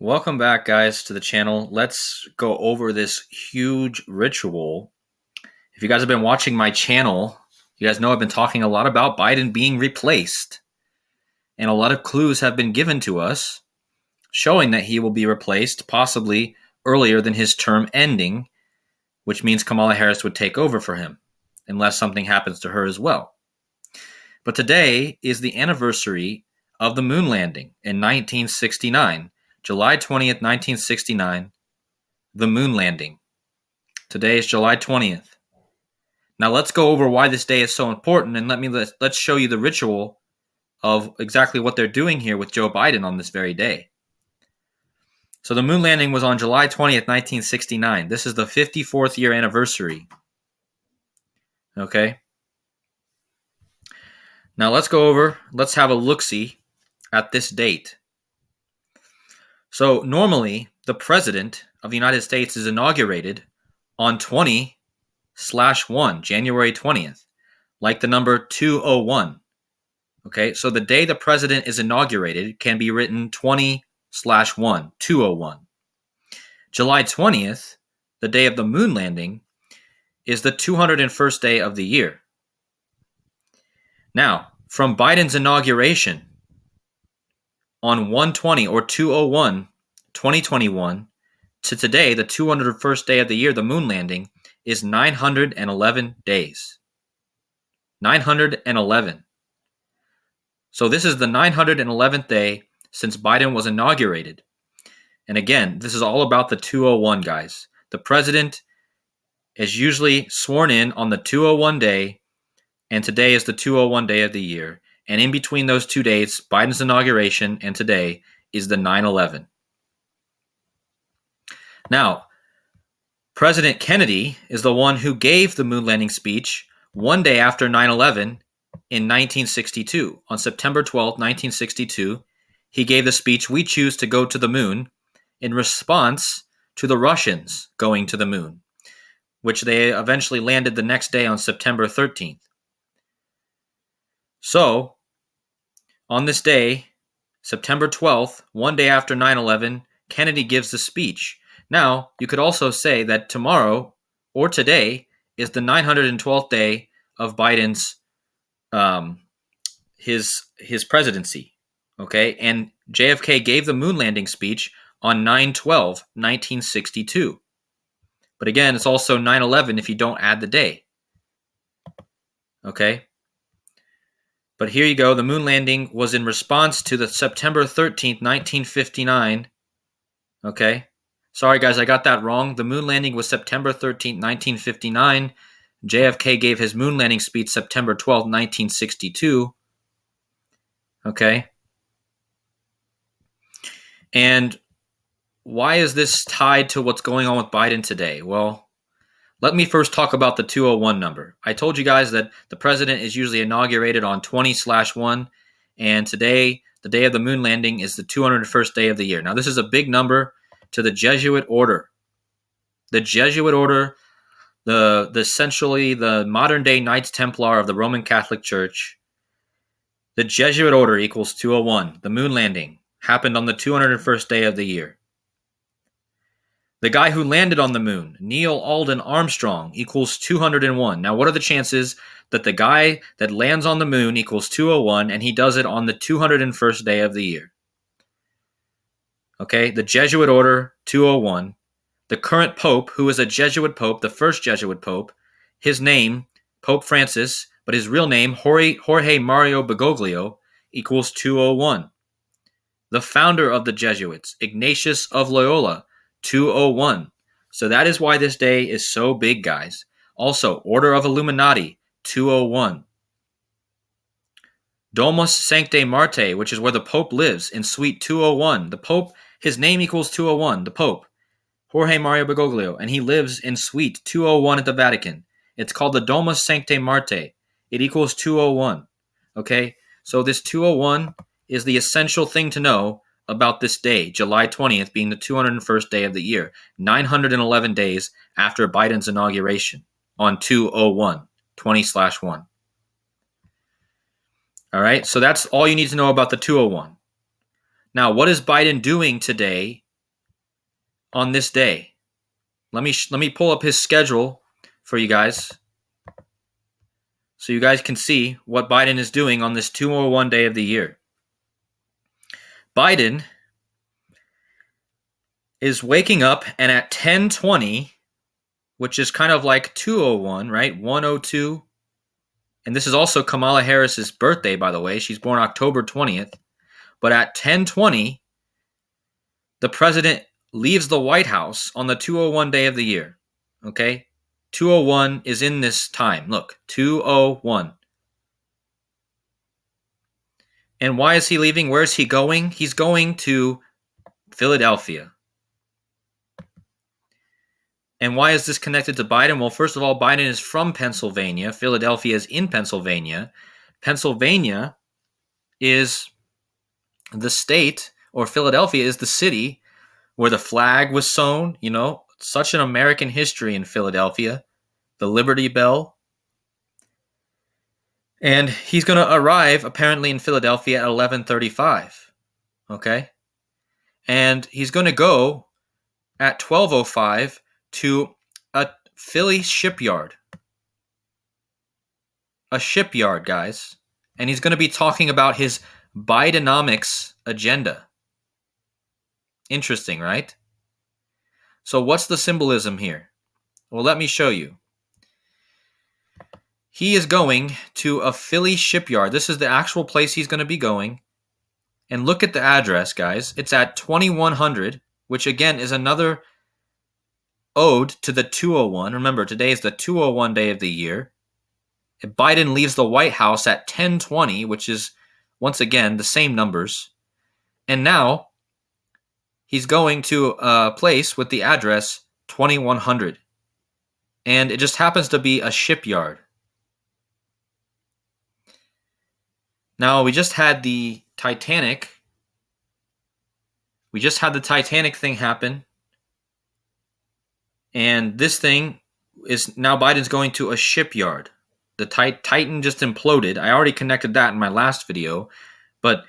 Welcome back, guys, to the channel. Let's go over this huge ritual. If you guys have been watching my channel, you guys know I've been talking a lot about Biden being replaced. And a lot of clues have been given to us showing that he will be replaced possibly earlier than his term ending, which means Kamala Harris would take over for him, unless something happens to her as well. But today is the anniversary of the moon landing in 1969. July 20th, 1969, the moon landing. Today is July 20th. Now let's go over why this day is so important, and let's show you the ritual of exactly what they're doing here with Joe Biden on this very day. So the moon landing was on July 20th, 1969. This is the 54th year anniversary. Okay? Now let's have a look-see at this date. So normally, the President of the United States is inaugurated on 20/1, January 20th, like the number 201. Okay, so the day the President is inaugurated can be written 20/1, 201. July 20th, the day of the moon landing, is the 201st day of the year. Now, from Biden's inauguration on 1/20 or 2/01, 2021, to today, the 201st day of the year, the moon landing, is 911 days. 911. So this is the 911th day since Biden was inaugurated. And again, this is all about the 201, guys. The president is usually sworn in on the 201 day, and today is the 201 day of the year. And in between those 2 dates, Biden's inauguration and today, is the 9/11. Now, President Kennedy is the one who gave the moon landing speech one day after 9/11 in 1962. On September 12, 1962, he gave the speech, "We choose to go to the moon," in response to the Russians going to the moon, which they eventually landed the next day on September 13th. So, on this day, September 12th, one day after 9/11, Kennedy gives the speech. Now, you could also say that tomorrow or today is the 912th day of Biden's his presidency. Okay, and JFK gave the moon landing speech on 9/12/1962. But again, it's also 9/11 if you don't add the day. Okay. But here you go. The moon landing was in response to the September 13th, 1959. Okay. Sorry, guys, I got that wrong. The moon landing was September 13th, 1959. JFK gave his moon landing speech September 12th, 1962. Okay. And why is this tied to what's going on with Biden today? Well, let me first talk about the 201 number. I told you guys that the president is usually inaugurated on 20/1, and today, the day of the moon landing, is the 201st day of the year. Now, this is a big number to the Jesuit order. The Jesuit order, essentially the modern-day Knights Templar of the Roman Catholic Church. The Jesuit order equals 201. The moon landing happened on the 201st day of the year. The guy who landed on the moon, Neil Alden Armstrong, equals 201. Now, what are the chances that the guy that lands on the moon equals 201 and he does it on the 201st day of the year? Okay, the Jesuit order, 201. The current pope, who is a Jesuit pope, the first Jesuit pope, his name, Pope Francis, but his real name, Jorge Mario Bergoglio, equals 201. The founder of the Jesuits, Ignatius of Loyola, 201. So that is why this day is so big, guys. Also, Order of Illuminati, 201. Domus Sanctae Martae, which is where the Pope lives, in Suite 201. The Pope, his name equals 201, the Pope, Jorge Mario Bergoglio, and he lives in Suite 201 at the Vatican. It's called the Domus Sanctae Martae. It equals 201. Okay? So this 201 is the essential thing to know about this day, July 20th, being the 201st day of the year, 911 days after Biden's inauguration on 2/01, 20/1. All right, so that's all you need to know about the 201. Now, what is Biden doing today on this day. Let me pull up his schedule for you guys so you guys can see what Biden is doing on this 201 day of the year. Biden is waking up, and at 10:20, which is kind of like 201, right? 102. And this is also Kamala Harris's birthday, by the way. She's born October 20th. But at 10:20, the president leaves the White House on the 201 day of the year. Okay? 201 is in this time. Look, 201. And why is he leaving? Where is he going? He's going to Philadelphia. And why is this connected to Biden? Well, first of all, Biden is from Pennsylvania. Philadelphia is in Pennsylvania. Pennsylvania is the state, or Philadelphia is the city where the flag was sewn. You know, such an American history in Philadelphia. The Liberty Bell. And he's going to arrive apparently in Philadelphia at 11:35. Okay? And he's going to go at 12:05 to a Philly shipyard. A shipyard, guys. And he's going to be talking about his Bidenomics agenda. Interesting, right? So what's the symbolism here? Well, let me show you. He is going to a Philly shipyard. This is the actual place he's going to be going. And look at the address, guys. It's at 2100, which again is another ode to the 201. Remember, today is the 201 day of the year. Biden leaves the White House at 10:20, which is, once again, the same numbers. And now he's going to a place with the address 2100. And it just happens to be a shipyard. Now, we just had the Titanic. We just had the Titanic thing happen. And this thing is now Biden's going to a shipyard. The Titan just imploded. I already connected that in my last video. But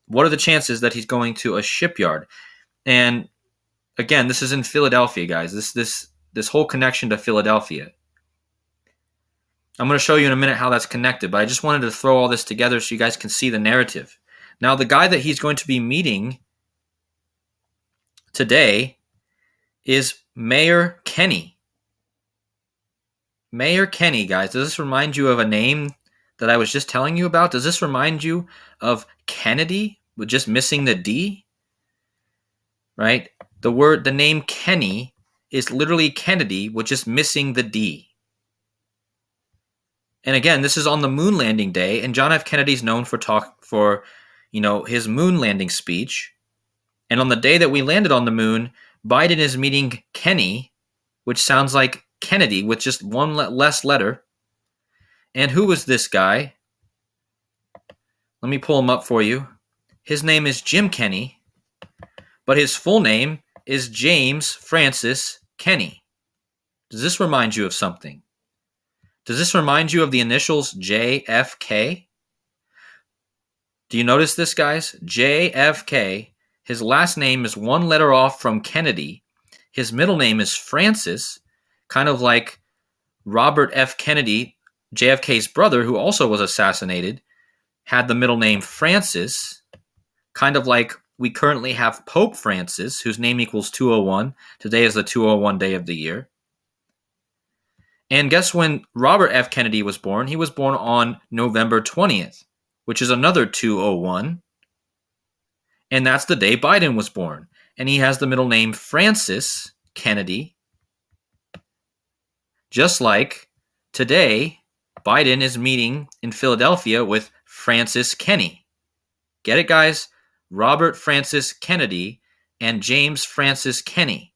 what are the chances that he's going to a shipyard? And again, this is in Philadelphia, guys. This whole connection to Philadelphia. I'm going to show you in a minute how that's connected, but I just wanted to throw all this together so you guys can see the narrative. Now, the guy that he's going to be meeting today is Mayor Kenney. Mayor Kenney, guys. Does this remind you of a name that I was just telling you about? Does this remind you of Kennedy, with just missing the D? Right? The name Kenney is literally Kennedy with just missing the D. And again, this is on the moon landing day, and John F. Kennedy's known for his moon landing speech. And on the day that we landed on the moon, Biden is meeting Kenney, which sounds like Kennedy with just one less letter. And who was this guy? Let me pull him up for you. His name is Jim Kenney, but his full name is James Francis Kenney. Does this remind you of something? Does this remind you of the initials JFK? Do you notice this, guys? JFK. His last name is one letter off from Kennedy. His middle name is Francis, kind of like Robert F. Kennedy, JFK's brother, who also was assassinated, had the middle name Francis, kind of like we currently have Pope Francis, whose name equals 201. Today is the 201 day of the year. And guess when Robert F. Kennedy was born? He was born on November 20th, which is another 201. And that's the day Biden was born. And he has the middle name Francis Kennedy. Just like today, Biden is meeting in Philadelphia with Francis Kenney. Get it, guys? Robert Francis Kennedy and James Francis Kenney,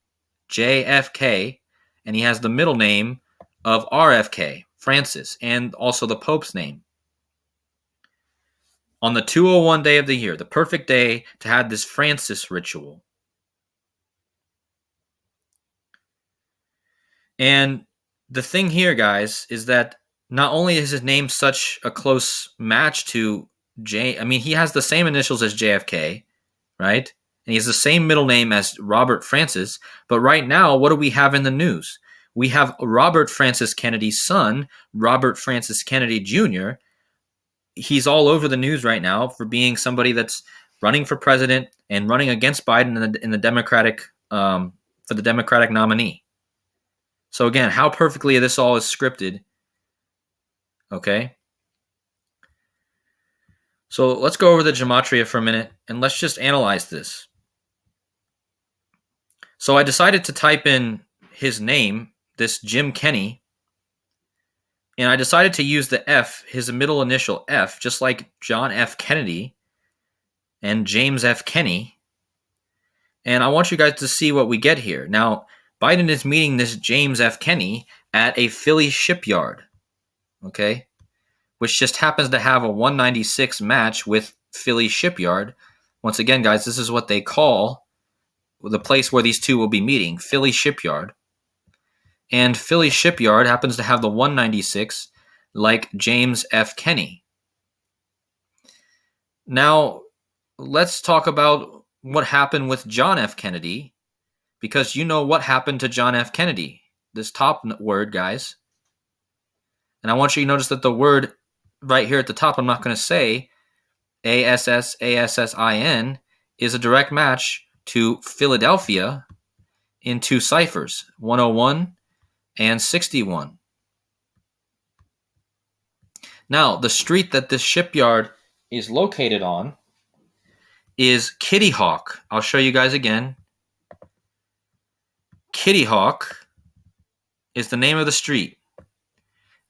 JFK. And he has the middle name of RFK, Francis, and also the Pope's name. On the 201 day of the year, the perfect day to have this Francis ritual. And the thing here, guys, is that not only is his name such a close match to he has the same initials as JFK, right? And he has the same middle name as Robert Francis. But right now, what do we have in the news? We have Robert Francis Kennedy's son, Robert Francis Kennedy Jr. He's all over the news right now for being somebody that's running for president and running against Biden in the Democratic for the Democratic nominee. So again, how perfectly this all is scripted. Okay. So let's go over the gematria for a minute and let's just analyze this. So I decided to type in his name, this Jim Kenney, and I decided to use the F, his middle initial F, just like John F. Kennedy and James F. Kenney. And I want you guys to see what we get here. Now, Biden is meeting this James F. Kenney at a Philly shipyard, okay, which just happens to have a 196 match with Philly shipyard. Once again, guys, this is what they call the place where these two will be meeting, Philly shipyard. And Philly shipyard happens to have the 196 like James F. Kenney. Now, let's talk about what happened with John F. Kennedy, because you know what happened to John F. Kennedy. This top word, guys. And I want you to notice that the word right here at the top, I'm not going to say ASSASSIN, is a direct match to Philadelphia in two ciphers, 101 and 61. Now, the street that this shipyard is located on is Kitty Hawk. I'll show you guys again. Kitty Hawk is the name of the street.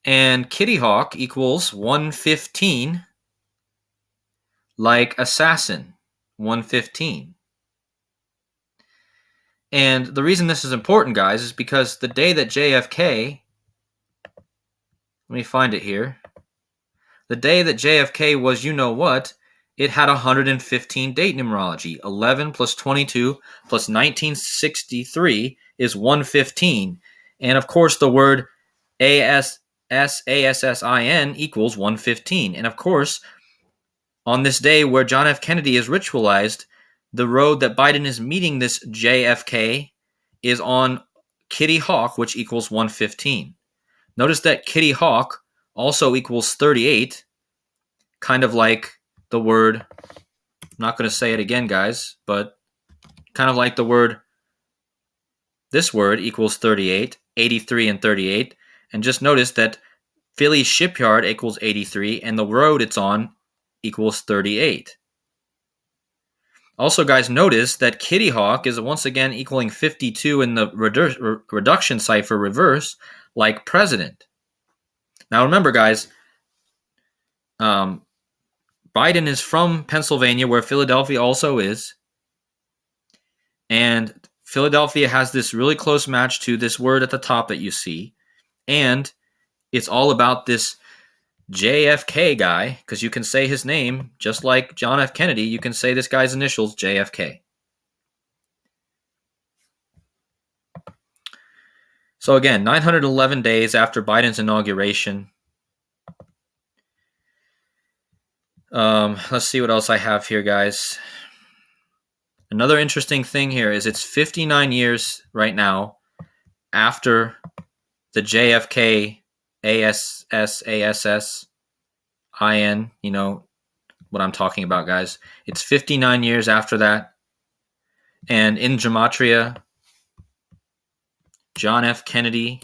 And Kitty Hawk equals 115, like assassin, 115. And the reason this is important, guys, is because the day that JFK, let me find it here. The day that JFK was you know what, it had 115 date numerology. 11 plus 22 plus 1963 is 115. And of course, the word ASSASSIN equals 115. And of course, on this day where John F. Kennedy is ritualized, the road that Biden is meeting this JFK is on Kitty Hawk, which equals 115. Notice that Kitty Hawk also equals 38, kind of like the word, I'm not going to say it again, guys, but kind of like the word, this word equals 38, 83 and 38. And just notice that Philly shipyard equals 83, and the road it's on equals 38. Also, guys, notice that Kitty Hawk is once again equaling 52 in the reduction cipher reverse, like president. Now, remember, guys, Biden is from Pennsylvania, where Philadelphia also is. And Philadelphia has this really close match to this word at the top that you see. And it's all about this JFK guy, because you can say his name, just like John F. Kennedy, you can say this guy's initials, JFK. So again, 911 days after Biden's inauguration. Let's see what else I have here, guys. Another interesting thing here is it's 59 years right now after the JFK ASSASSIN, you know what I'm talking about, guys. It's 59 years after that. And in gematria, John F. Kennedy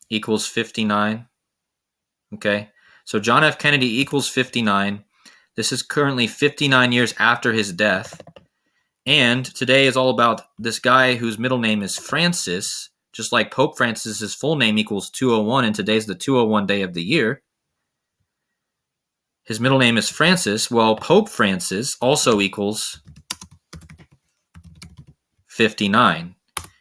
equals 59. Okay, so John F. Kennedy equals 59. This is currently 59 years after his death. And today is all about this guy whose middle name is Francis, just like Pope Francis, his full name equals 201, and today's the 201 day of the year. His middle name is Francis. Well, Pope Francis also equals 59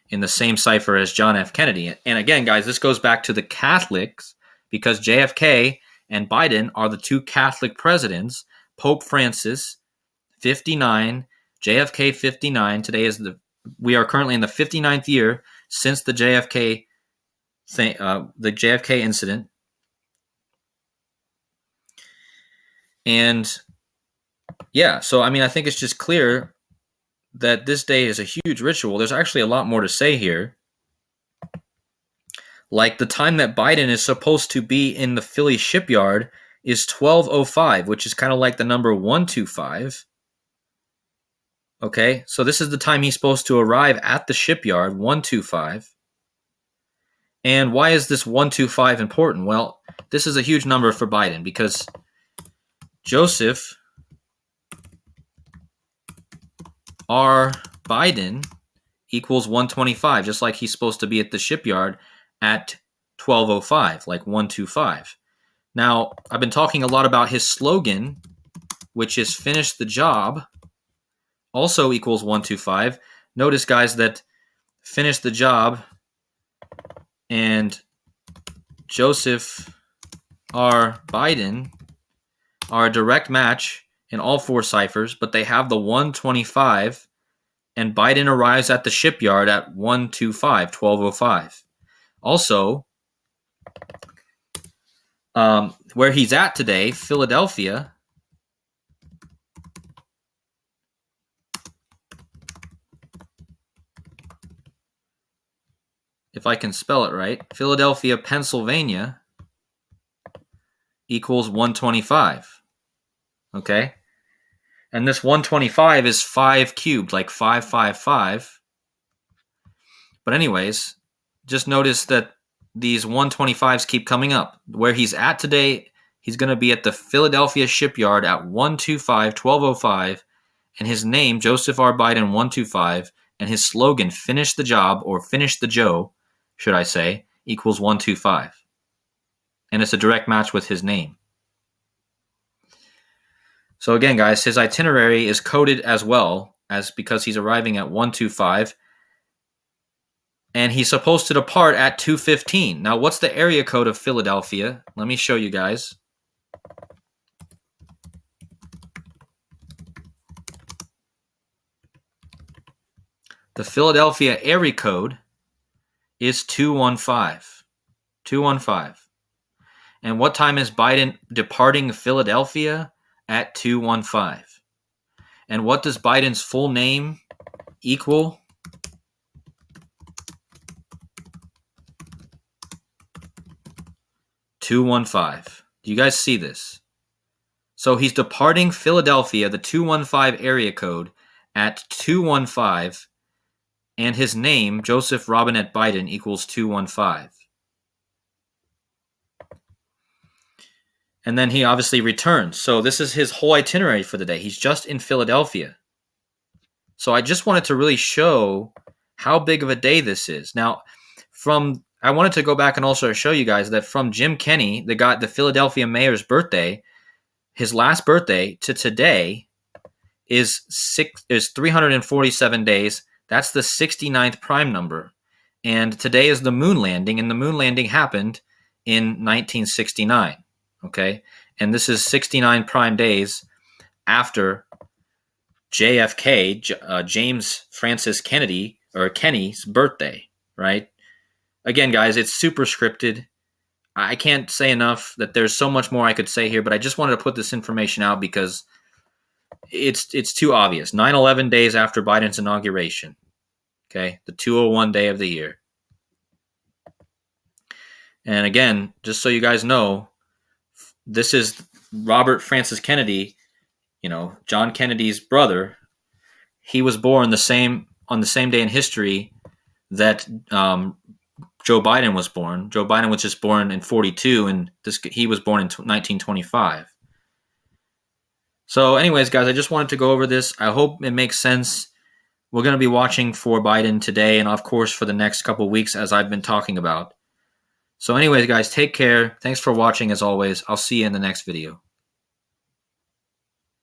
in the same cipher as John F. Kennedy. And again, guys, this goes back to the Catholics, because JFK and Biden are the two Catholic presidents. Pope Francis, 59, JFK, 59. Today is we are currently in the 59th year since the JFK incident. And yeah, so I mean, I think it's just clear that this day is a huge ritual. There's actually a lot more to say here. Like the time that Biden is supposed to be in the Philly shipyard is 12:05, which is kind of like the number 125. Okay, so this is the time he's supposed to arrive at the shipyard, 125. And why is this 125 important? Well, this is a huge number for Biden because Joseph R. Biden equals 125, just like he's supposed to be at the shipyard at 12:05, like 125. Now, I've been talking a lot about his slogan, which is finish the job, also equals 125. Notice, guys, that finish the job and Joseph R. Biden are a direct match in all four ciphers, but they have the 125, and Biden arrives at the shipyard at 125, 12:05. Also, where he's at today, Philadelphia, if I can spell it right, Philadelphia, Pennsylvania equals 125. Okay? And this 125 is 5 cubed, like 555. But anyways, just notice that these 125s keep coming up. Where he's at today, he's going to be at the Philadelphia shipyard at 125, 12:05, and his name, Joseph R. Biden 125, and his slogan, finish the job, or finish the Joe, should I say, equals 125. And it's a direct match with his name. So again, guys, his itinerary is coded as well as because he's arriving at 125. And he's supposed to depart at 2:15. Now, what's the area code of Philadelphia? Let me show you guys. The Philadelphia area code is 215. 215. And what time is Biden departing Philadelphia? At 215. And what does Biden's full name equal? $215. Do you guys see this? So he's departing Philadelphia, the 215 area code, at 215, and his name, Joseph Robinette Biden, equals 215. And then he obviously returns. So this is his whole itinerary for the day. He's just in Philadelphia. So I just wanted to really show how big of a day this is. Now, I wanted to go back and also show you guys that from Jim Kenney, the Philadelphia mayor's birthday, his last birthday to today is 347 days. That's the 69th prime number. And today is the moon landing, and the moon landing happened in 1969. Okay? And this is 69 prime days after JFK, James Francis Kennedy, or Kenny's birthday, right? Again, guys, it's super scripted. I can't say enough that there's so much more I could say here, but I just wanted to put this information out because it's too obvious. 9/11 days after Biden's inauguration, okay? The 201 day of the year. And again, just so you guys know, this is Robert Francis Kennedy, John Kennedy's brother. He was born on the same day in history that Joe Biden was born. Joe Biden was just born in 42, and he was born in 1925. So anyways, guys, I just wanted to go over this. I hope it makes sense. We're going to be watching for Biden today and, of course, for the next couple weeks, as I've been talking about. So anyways, guys, take care. Thanks for watching, as always. I'll see you in the next video.